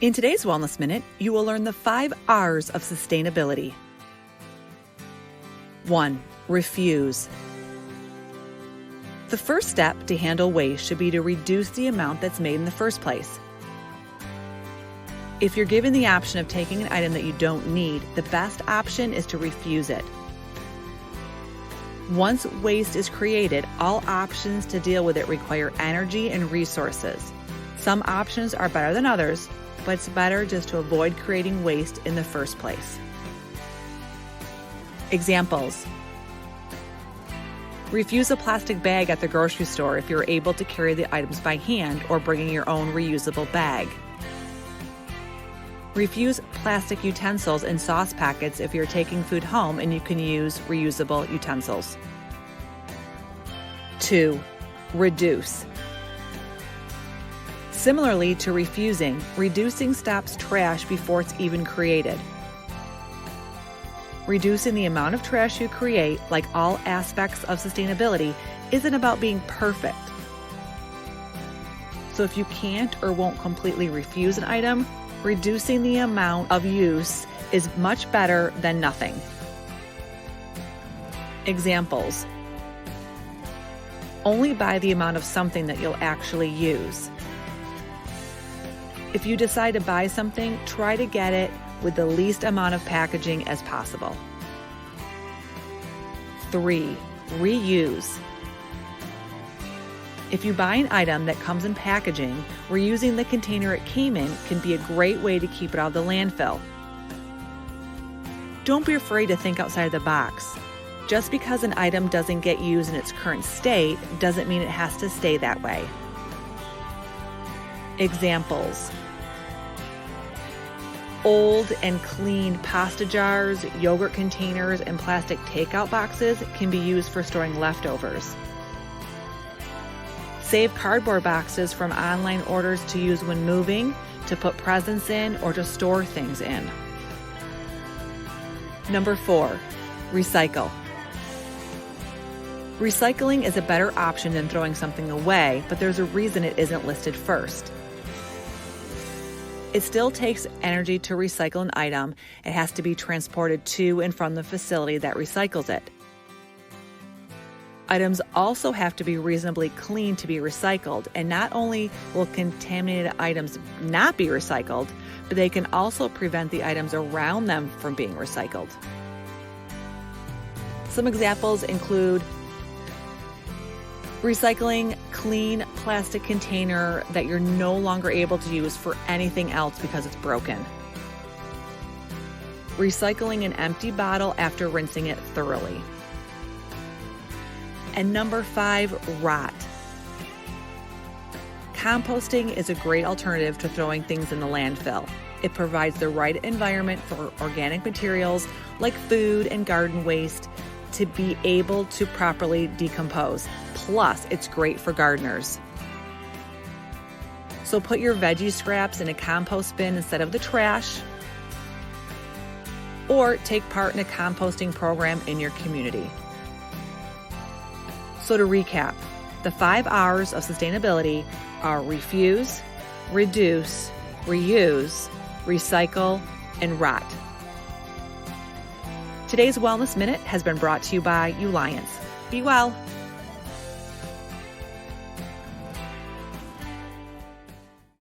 In today's Wellness Minute, you will learn the 5 R's of sustainability. 1. Refuse. The first step to handle waste should be to reduce the amount that's made in the first place. If you're given the option of taking an item that you don't need, the best option is to refuse it. Once waste is created, all options to deal with it require energy and resources. Some options are better than others, but it's better just to avoid creating waste in the first place. Examples: refuse a plastic bag at the grocery store if you're able to carry the items by hand or bringing your own reusable bag. Refuse plastic utensils and sauce packets if you're taking food home and you can use reusable utensils. 2. Reduce. Similarly to refusing, reducing stops trash before it's even created. Reducing the amount of trash you create, like all aspects of sustainability, isn't about being perfect. So if you can't or won't completely refuse an item, reducing the amount of use is much better than nothing. Examples: only buy the amount of something that you'll actually use. If you decide to buy something, try to get it with the least amount of packaging as possible. 3. Reuse. If you buy an item that comes in packaging, reusing the container it came in can be a great way to keep it out of the landfill. Don't be afraid to think outside the box. Just because an item doesn't get used in its current state doesn't mean it has to stay that way. Examples: old and clean pasta jars, yogurt containers, and plastic takeout boxes can be used for storing leftovers. Save cardboard boxes from online orders to use when moving, to put presents in, or to store things in. 4. Recycle. Recycling is a better option than throwing something away, but there's a reason it isn't listed first. It still takes energy to recycle an item. It has to be transported to and from the facility that recycles it. Items also have to be reasonably clean to be recycled, and not only will contaminated items not be recycled, but they can also prevent the items around them from being recycled. Some examples include recycling clean plastic container that you're no longer able to use for anything else because it's broken. Recycling an empty bottle after rinsing it thoroughly. And 5, rot. Composting is a great alternative to throwing things in the landfill. It provides the right environment for organic materials like food and garden waste to be able to properly decompose. Plus, it's great for gardeners. So put your veggie scraps in a compost bin instead of the trash, or take part in a composting program in your community. So to recap, the 5 R's of sustainability are refuse, reduce, reuse, recycle, and rot. Today's Wellness Minute has been brought to you by Uliance. Be well.